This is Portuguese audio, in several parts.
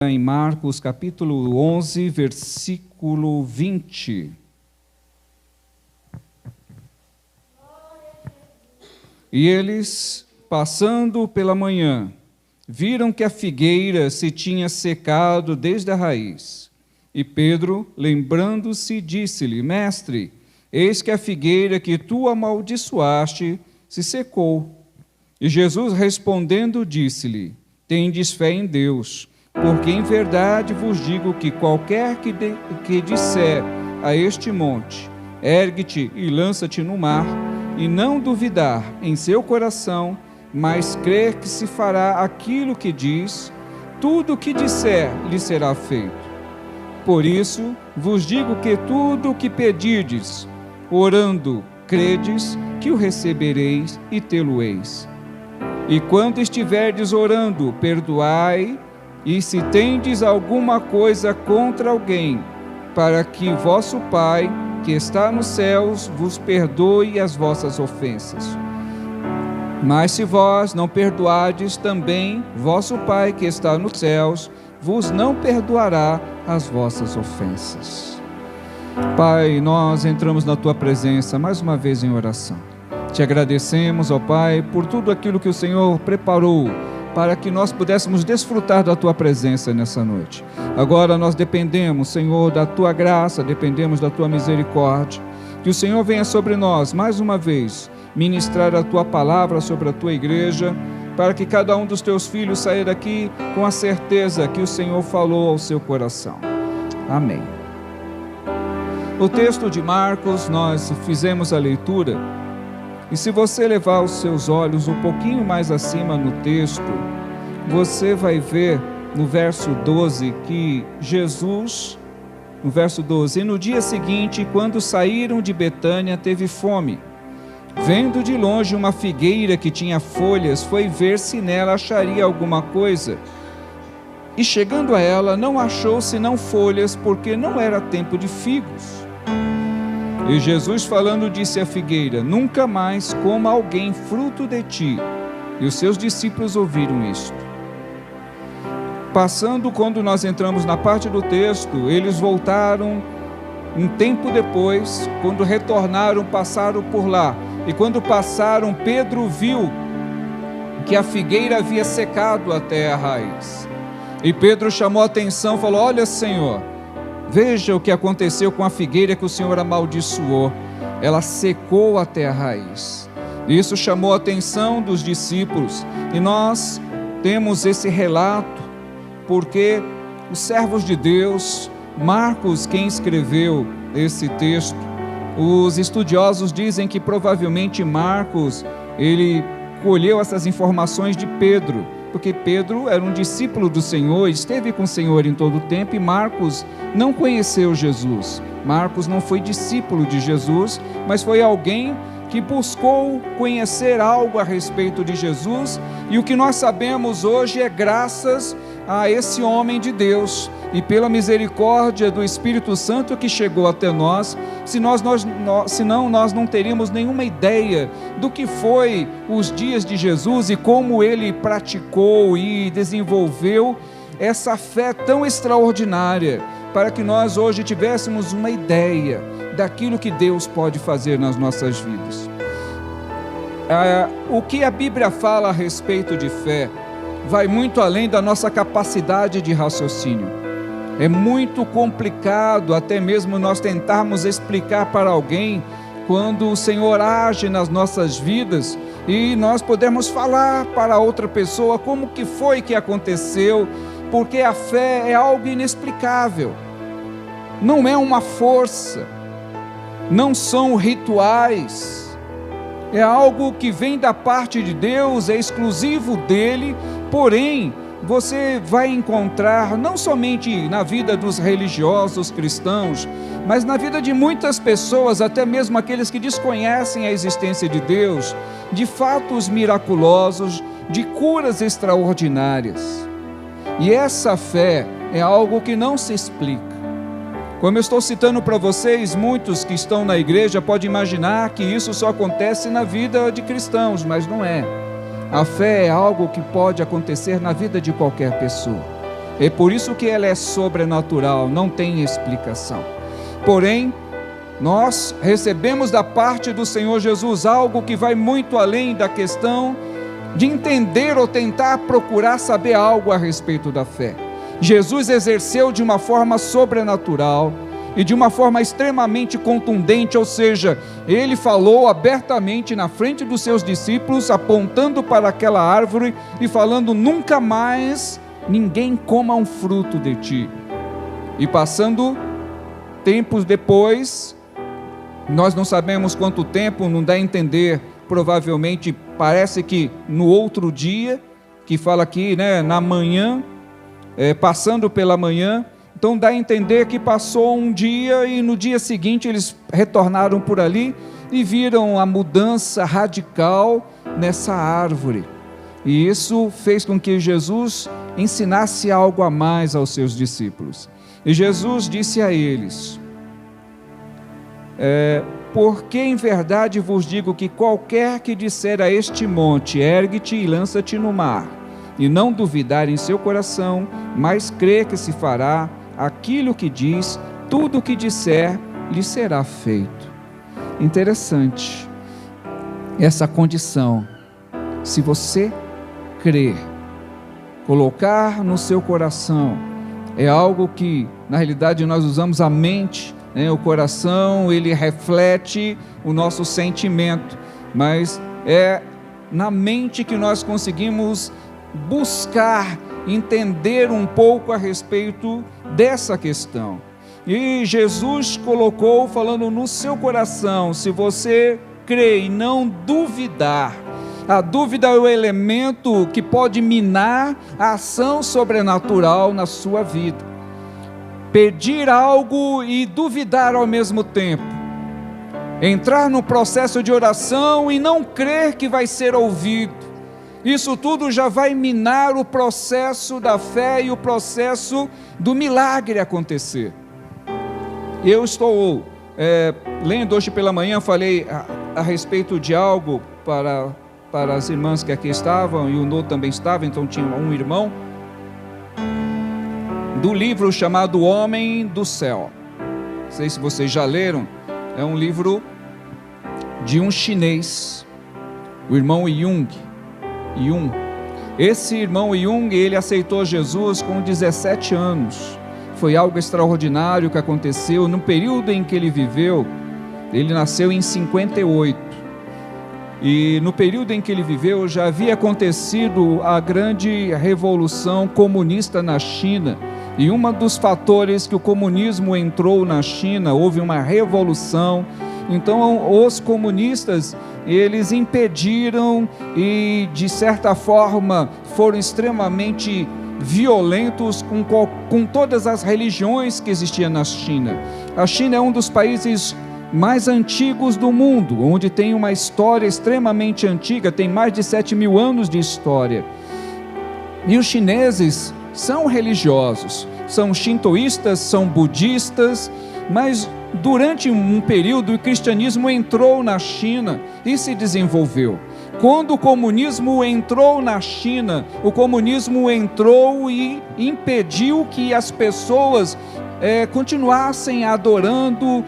Em Marcos capítulo 11, versículo 20. E eles, passando pela manhã, viram que a figueira se tinha secado desde a raiz. E Pedro, lembrando-se, disse-lhe: Mestre, eis que a figueira que tu amaldiçoaste se secou. E Jesus, respondendo, disse-lhe: Tendes fé em Deus. Porque em verdade vos digo que qualquer que disser a este monte, ergue-te e lança-te no mar, e não duvidar em seu coração, mas crer que se fará aquilo que diz, tudo o que disser lhe será feito. Por isso vos digo que tudo o que pedirdes, orando, credes que o recebereis e tê-lo-eis. E quando estiverdes orando, perdoai, e se tendes alguma coisa contra alguém, para que vosso Pai, que está nos céus, vos perdoe as vossas ofensas. Mas se vós não perdoardes, também vosso Pai, que está nos céus, vos não perdoará as vossas ofensas. Pai, nós entramos na Tua presença mais uma vez em oração. Te agradecemos, ó Pai, por tudo aquilo que o Senhor preparou para que nós pudéssemos desfrutar da Tua presença nessa noite. Agora nós dependemos, Senhor, da Tua graça, dependemos da Tua misericórdia. Que o Senhor venha sobre nós, mais uma vez, ministrar a Tua palavra sobre a Tua igreja, para que cada um dos Teus filhos saia daqui com a certeza que o Senhor falou ao seu coração. Amém. O texto de Marcos, nós fizemos a leitura. E se você levar os seus olhos um pouquinho mais acima no texto, você vai ver no verso 12 que Jesus, no verso 12, e no dia seguinte, quando saíram de Betânia, teve fome. Vendo de longe uma figueira que tinha folhas, foi ver se nela acharia alguma coisa. E chegando a ela, não achou senão folhas, porque não era tempo de figos. E Jesus falando disse à figueira: Nunca mais coma alguém fruto de ti. E os seus discípulos ouviram isto. Passando, quando nós entramos na parte do texto, eles voltaram um tempo depois, quando retornaram, passaram por lá. E quando passaram, Pedro viu que a figueira havia secado até a raiz. E Pedro chamou a atenção, falou: Olha, Senhor, veja o que aconteceu com a figueira que o Senhor amaldiçoou. Ela secou até a raiz. Isso chamou a atenção dos discípulos. E nós temos esse relato porque os servos de Deus, Marcos, quem escreveu esse texto, os estudiosos dizem que provavelmente Marcos, ele colheu essas informações de Pedro, porque Pedro era um discípulo do Senhor, esteve com o Senhor em todo o tempo, e Marcos não conheceu Jesus. Marcos não foi discípulo de Jesus, mas foi alguém que buscou conhecer algo a respeito de Jesus, e o que nós sabemos hoje é graças a esse homem de Deus, e pela misericórdia do Espírito Santo que chegou até nós. Senão nós não teríamos nenhuma ideia do que foi os dias de Jesus e como ele praticou e desenvolveu essa fé tão extraordinária, para que nós hoje tivéssemos uma ideia daquilo que Deus pode fazer nas nossas vidas. O que a Bíblia fala a respeito de fé vai muito além da nossa capacidade de raciocínio. É muito complicado até mesmo nós tentarmos explicar para alguém quando o Senhor age nas nossas vidas, e nós podemos falar para outra pessoa como que foi que aconteceu, porque a fé é algo inexplicável. Não é uma força, não são rituais, é algo que vem da parte de Deus, é exclusivo dele. Porém, você vai encontrar não somente na vida dos religiosos cristãos, mas na vida de muitas pessoas, até mesmo aqueles que desconhecem a existência de Deus, de fatos miraculosos, de curas extraordinárias. E essa fé é algo que não se explica. Como eu estou citando para vocês, muitos que estão na igreja podem imaginar que isso só acontece na vida de cristãos, mas não é. A fé é algo que pode acontecer na vida de qualquer pessoa. É por isso que ela é sobrenatural, não tem explicação. Porém, nós recebemos da parte do Senhor Jesus algo que vai muito além da questão de entender ou tentar procurar saber algo a respeito da fé. Jesus exerceu de uma forma sobrenatural e de uma forma extremamente contundente, ou seja, ele falou abertamente na frente dos seus discípulos, apontando para aquela árvore e falando: nunca mais ninguém coma um fruto de ti. E passando tempos depois, nós não sabemos quanto tempo, não dá a entender, provavelmente parece que no outro dia, que fala aqui, né, na manhã, passando pela manhã, então dá a entender que passou um dia e no dia seguinte eles retornaram por ali e viram a mudança radical nessa árvore. E isso fez com que Jesus ensinasse algo a mais aos seus discípulos. E Jesus disse a eles: porque em verdade vos digo que qualquer que disser a este monte, ergue-te e lança-te no mar, e não duvidar em seu coração, mas crê que se fará aquilo que diz, tudo o que disser lhe será feito. Interessante essa condição. Se você crer, colocar no seu coração, é algo que na realidade nós usamos a mente, o coração, ele reflete o nosso sentimento, mas é na mente que nós conseguimos buscar entender um pouco a respeito dessa questão. E Jesus colocou, falando no seu coração, se você crer e não duvidar. A dúvida é o elemento que pode minar a ação sobrenatural na sua vida. Pedir algo e duvidar ao mesmo tempo. Entrar no processo de oração e não crer que vai ser ouvido. Isso tudo já vai minar o processo da fé e o processo do milagre acontecer. Eu estou lendo hoje pela manhã, falei a respeito de algo para as irmãs que aqui estavam, e o Nô também estava, então tinha um irmão, do livro chamado Homem do Céu. Não sei se vocês já leram, é um livro de um chinês, o irmão Jung. Esse irmão Jung, ele aceitou Jesus com 17 anos, foi algo extraordinário que aconteceu no período em que ele viveu. Ele nasceu em 58, e no período em que ele viveu já havia acontecido a grande revolução comunista na China, e um dos fatores que o comunismo entrou na China, houve uma revolução. Então os comunistas, eles impediram e de certa forma foram extremamente violentos com todas as religiões que existiam na China. A China é um dos países mais antigos do mundo, onde tem uma história extremamente antiga, tem mais de 7.000 anos de história. E os chineses são religiosos, são shintoístas, são budistas, mas durante um período o cristianismo entrou na China e se desenvolveu. Quando o comunismo entrou na China, o comunismo entrou e impediu que as pessoas continuassem adorando,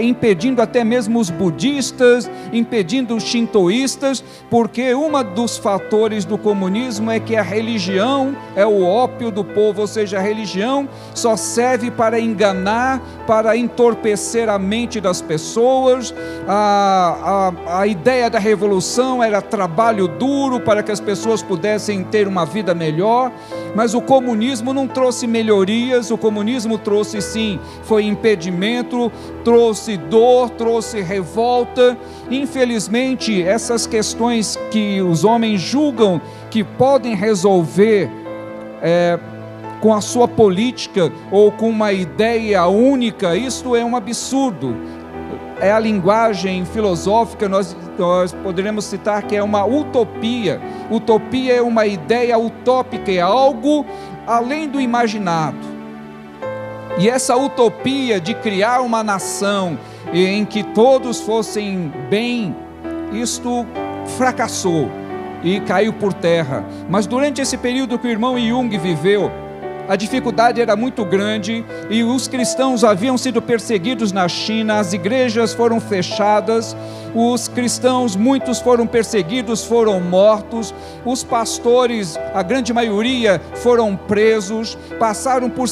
impedindo até mesmo os budistas, impedindo os shintoístas, porque um dos fatores do comunismo é que a religião é o ópio do povo, ou seja, a religião só serve para enganar, para entorpecer a mente das pessoas. A ideia da revolução era trabalho duro para que as pessoas pudessem ter uma vida melhor, mas o comunismo não trouxe melhorias, o comunismo trouxe sim, foi impedimento, trouxe dor, trouxe revolta. Infelizmente, essas questões que os homens julgam que podem resolver com a sua política ou com uma ideia única, isto é um absurdo. É a linguagem filosófica, nós poderemos citar que é uma utopia. Utopia é uma ideia utópica, é algo além do imaginado. E essa utopia de criar uma nação em que todos fossem bem, isto fracassou e caiu por terra. Mas durante esse período que o irmão Jung viveu, a dificuldade era muito grande e os cristãos haviam sido perseguidos na China, as igrejas foram fechadas, os cristãos, muitos foram perseguidos, foram mortos, os pastores, a grande maioria, foram presos, passaram por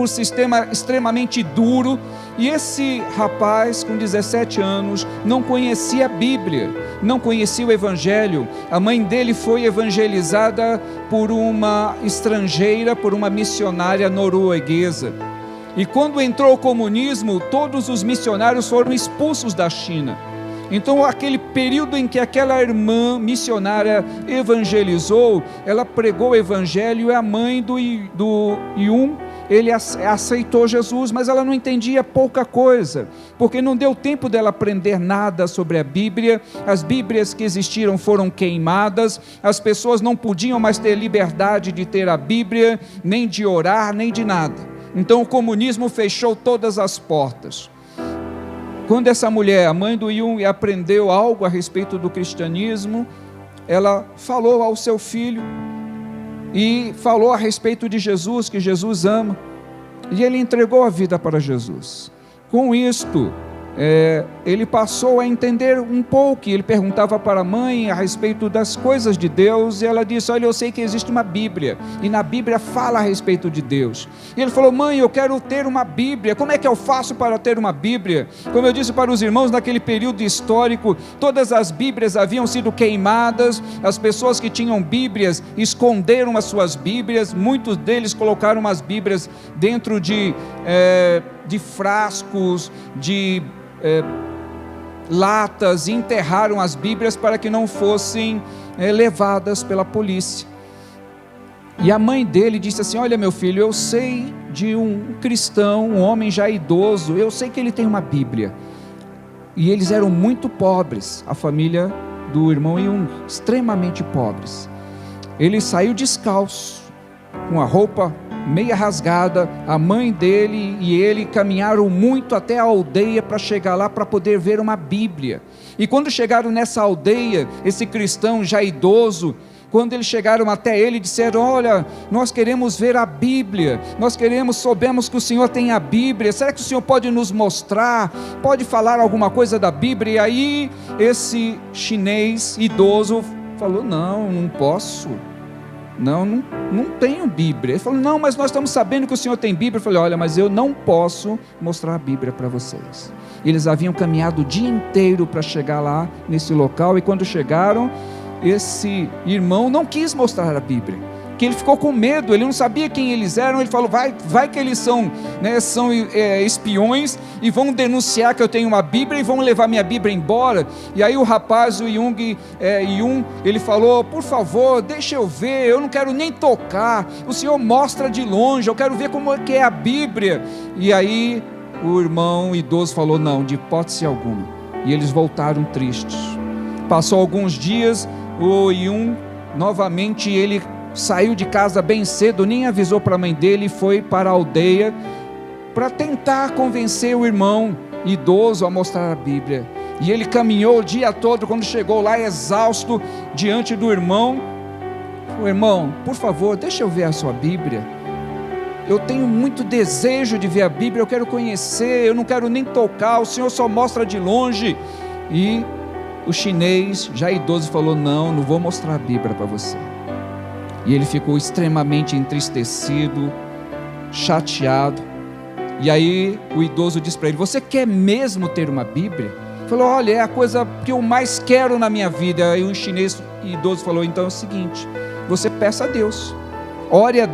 sistema extremamente duro. E esse rapaz, com 17 anos, não conhecia a Bíblia, não conhecia o Evangelho. A mãe dele foi evangelizada por uma estrangeira, por uma missionária norueguesa. E quando entrou o comunismo, todos os missionários foram expulsos da China. Então, aquele período em que aquela irmã missionária evangelizou, ela pregou o Evangelho, e a mãe do Yun, ele aceitou Jesus, mas ela não entendia pouca coisa, porque não deu tempo dela aprender nada sobre a Bíblia. As Bíblias que existiram foram queimadas, as pessoas não podiam mais ter liberdade de ter a Bíblia, nem de orar, nem de nada. Então o comunismo fechou todas as portas. Quando essa mulher, a mãe do Yun, aprendeu algo a respeito do cristianismo, ela falou ao seu filho, e falou a respeito de Jesus, que Jesus ama, e ele entregou a vida para Jesus. Com isto, ele passou a entender um pouco. Ele perguntava para a mãe a respeito das coisas de Deus, e ela disse: olha, eu sei que existe uma Bíblia, e na Bíblia fala a respeito de Deus. E ele falou: mãe, eu quero ter uma Bíblia, como é que eu faço para ter uma Bíblia? Como eu disse para os irmãos, naquele período histórico, todas as Bíblias haviam sido queimadas, as pessoas que tinham Bíblias esconderam as suas Bíblias, muitos deles colocaram as Bíblias dentro de frascos, de latas, e enterraram as Bíblias para que não fossem levadas pela polícia. E a mãe dele disse assim: olha, meu filho, eu sei de um cristão, um homem já idoso, eu sei que ele tem uma Bíblia. E eles eram muito pobres, a família do irmão Yun, extremamente pobres. Ele saiu descalço, com a roupa meia rasgada. A mãe dele e ele caminharam muito até a aldeia para chegar lá, para poder ver uma Bíblia. E quando chegaram nessa aldeia, esse cristão já idoso, quando eles chegaram até ele, disseram: olha, nós queremos ver a Bíblia, soubemos que o Senhor tem a Bíblia, será que o Senhor pode nos mostrar, pode falar alguma coisa da Bíblia? E aí esse chinês idoso falou: não posso, não tenho Bíblia. Ele falou: não, mas nós estamos sabendo que o Senhor tem Bíblia. Eu falei: olha, mas eu não posso mostrar a Bíblia para vocês. Eles haviam caminhado o dia inteiro para chegar lá nesse local, e quando chegaram, esse irmão não quis mostrar a Bíblia, que ele ficou com medo, ele não sabia quem eles eram. Ele falou: vai que eles são espiões e vão denunciar que eu tenho uma Bíblia e vão levar minha Bíblia embora. E aí o rapaz, o Yun, ele falou: por favor, deixa eu ver, eu não quero nem tocar, o Senhor mostra de longe, eu quero ver como é que é a Bíblia. E aí o irmão idoso falou: não, de hipótese alguma. E eles voltaram tristes. Passou alguns dias, o Yun, novamente, ele saiu de casa bem cedo, nem avisou para a mãe dele, e foi para a aldeia para tentar convencer o irmão idoso a mostrar a Bíblia. E ele caminhou o dia todo. Quando chegou lá, exausto, diante do irmão: o irmão, por favor, deixa eu ver a sua Bíblia, eu tenho muito desejo de ver a Bíblia, eu quero conhecer, eu não quero nem tocar, o Senhor só mostra de longe. E o chinês, já idoso, falou: não vou mostrar a Bíblia para você. E ele ficou extremamente entristecido, chateado. E aí o idoso disse para ele: você quer mesmo ter uma Bíblia? Ele falou: olha, é a coisa que eu mais quero na minha vida. E o chinês idoso falou: então é o seguinte, você peça a Deus, ore a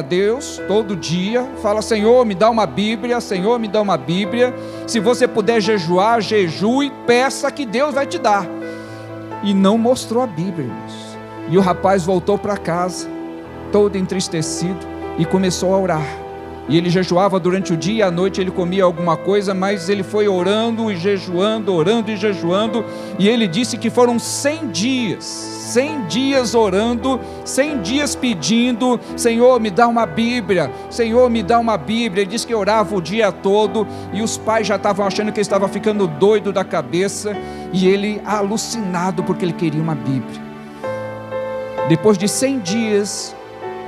Deus todo dia, fala: Senhor, me dá uma Bíblia, Senhor, me dá uma Bíblia. Se você puder jejuar, jejue, peça que Deus vai te dar. E não mostrou a Bíblia, irmãos. E o rapaz voltou para casa, todo entristecido, e começou a orar. E ele jejuava durante o dia, e à noite ele comia alguma coisa, mas ele foi orando e jejuando, e ele disse que foram 100 dias orando, 100 dias pedindo: Senhor, me dá uma Bíblia, Senhor, me dá uma Bíblia. Ele disse que orava o dia todo, e os pais já estavam achando que ele estava ficando doido da cabeça, e ele alucinado porque ele queria uma Bíblia. Depois de 100 dias,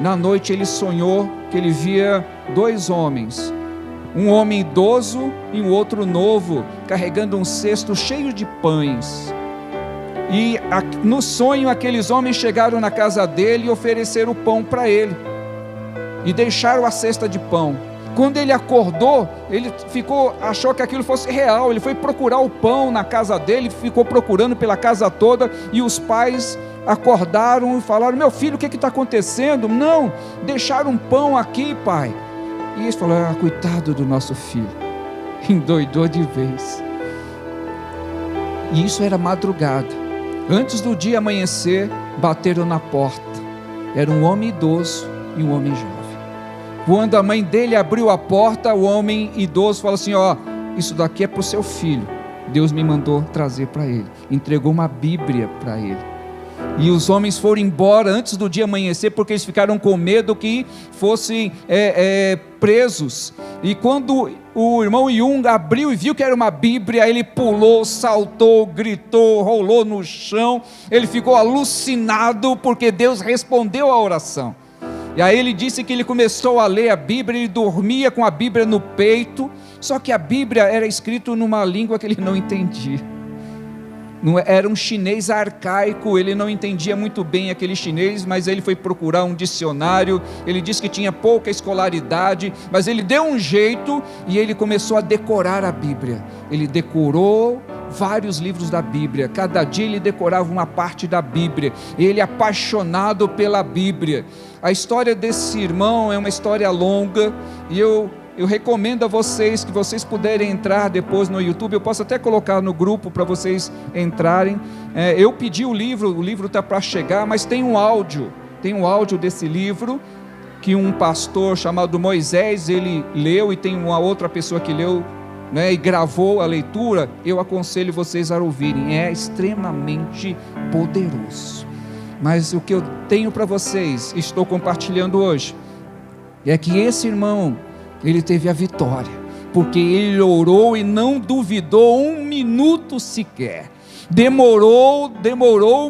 na noite ele sonhou que ele via 2 homens, um homem idoso e um outro novo, carregando um cesto cheio de pães. E no sonho aqueles homens chegaram na casa dele e ofereceram o pão para ele, e deixaram a cesta de pão. Quando ele acordou, ele achou que aquilo fosse real. Ele foi procurar o pão na casa dele, ficou procurando pela casa toda, e os pais acordaram e falaram: meu filho, o que está acontecendo? Não, deixaram um pão aqui, pai. E eles falaram: coitado do nosso filho, endoidou de vez. E isso era madrugada, antes do dia amanhecer. Bateram na porta, era um homem idoso e um homem jovem. Quando a mãe dele abriu a porta, o homem idoso falou assim: isso daqui é para o seu filho, Deus me mandou trazer para ele. Entregou uma Bíblia para ele. E os homens foram embora antes do dia amanhecer, porque eles ficaram com medo que fossem presos. E quando o irmão Jung abriu e viu que era uma Bíblia, ele pulou, saltou, gritou, rolou no chão. Ele ficou alucinado, porque Deus respondeu a oração. E aí ele disse que ele começou a ler a Bíblia, ele dormia com a Bíblia no peito, só que a Bíblia era escrita numa língua que ele não entendia. Era um chinês arcaico, ele não entendia muito bem aquele chinês, mas ele foi procurar um dicionário. Ele disse que tinha pouca escolaridade, mas ele deu um jeito e ele começou a decorar a Bíblia. Ele decorou vários livros da Bíblia, cada dia ele decorava uma parte da Bíblia. Ele apaixonado pela Bíblia. A história desse irmão é uma história longa, e eu recomendo a vocês, que vocês puderem entrar depois no YouTube. Eu posso até colocar no grupo para vocês entrarem. Eu pedi o livro está para chegar, mas tem um áudio desse livro, que um pastor chamado Moisés, ele leu, e tem uma outra pessoa que leu, e gravou a leitura. Eu aconselho vocês a ouvirem, é extremamente poderoso. Mas o que eu tenho para vocês, estou compartilhando hoje, é que esse irmão, ele teve a vitória, porque ele orou e não duvidou um minuto sequer. Demorou,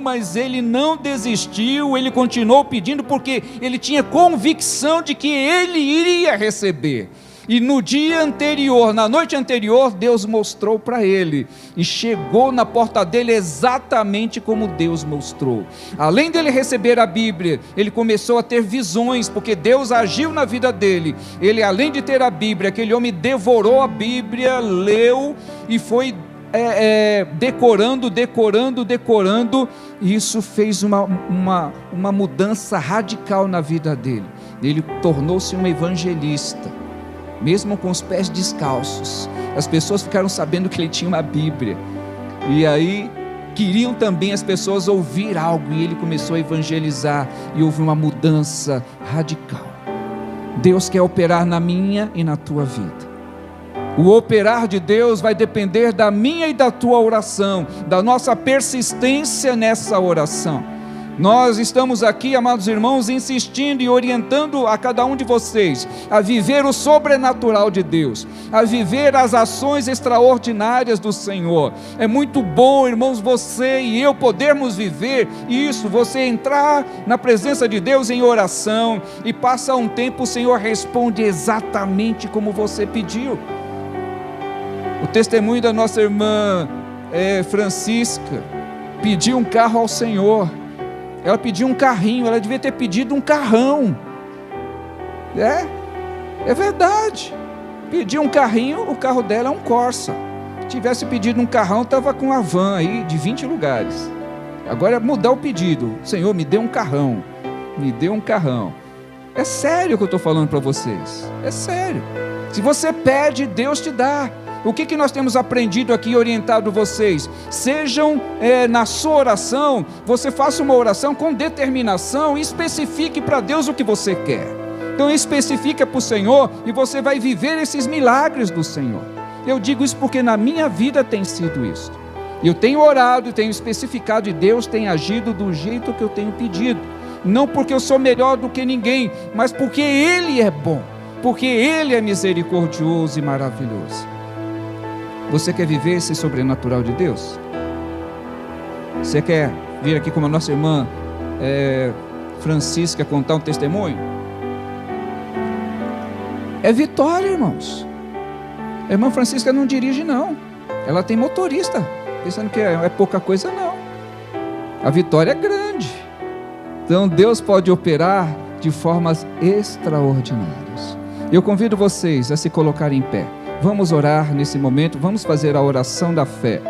mas ele não desistiu, ele continuou pedindo, porque ele tinha convicção de que ele iria receber. E no dia anterior, na noite anterior, Deus mostrou para ele, e chegou na porta dele exatamente como Deus mostrou. Além dele receber a Bíblia, ele começou a ter visões, porque Deus agiu na vida dele. Ele, além de ter a Bíblia, aquele homem devorou a Bíblia, leu e foi decorando, e isso fez uma mudança radical na vida dele. Ele tornou-se um evangelista, mesmo com os pés descalços. As pessoas ficaram sabendo que ele tinha uma Bíblia, e aí queriam também as pessoas ouvir algo, e ele começou a evangelizar, e houve uma mudança radical. Deus quer operar na minha e na tua vida. O operar de Deus vai depender da minha e da tua oração, da nossa persistência nessa oração. Nós estamos aqui, amados irmãos, insistindo e orientando a cada um de vocês a viver o sobrenatural de Deus, a viver as ações extraordinárias do Senhor. É muito bom, irmãos, você e eu podermos viver isso, você entrar na presença de Deus em oração, e passa um tempo, o Senhor responde exatamente como você pediu. O testemunho da nossa irmã Francisca pediu um carro ao Senhor. Ela pediu um carrinho, ela devia ter pedido um carrão. É verdade. Pediu um carrinho, o carro dela é um Corsa. Se tivesse pedido um carrão, estava com uma van aí de 20 lugares. Agora é mudar o pedido: Senhor, me dê um carrão, me dê um carrão. É sério o que eu estou falando para vocês, é sério. Se você pede, Deus te dá. O que nós temos aprendido aqui, orientado vocês? Sejam na sua oração, você faça uma oração com determinação e especifique para Deus o que você quer. Então especifica para o Senhor, e você vai viver esses milagres do Senhor. Eu digo isso porque na minha vida tem sido isso. Eu tenho orado e tenho especificado, e Deus tem agido do jeito que eu tenho pedido. Não porque eu sou melhor do que ninguém, mas porque Ele é bom, porque Ele é misericordioso e maravilhoso. Você quer viver esse sobrenatural de Deus? Você quer vir aqui como a nossa irmã Francisca contar um testemunho? É vitória, irmãos. A irmã Francisca não dirige, não. Ela tem motorista. Pensando que é pouca coisa, não. A vitória é grande. Então Deus pode operar de formas extraordinárias. Eu convido vocês a se colocarem em pé. Vamos orar nesse momento, vamos fazer a oração da fé.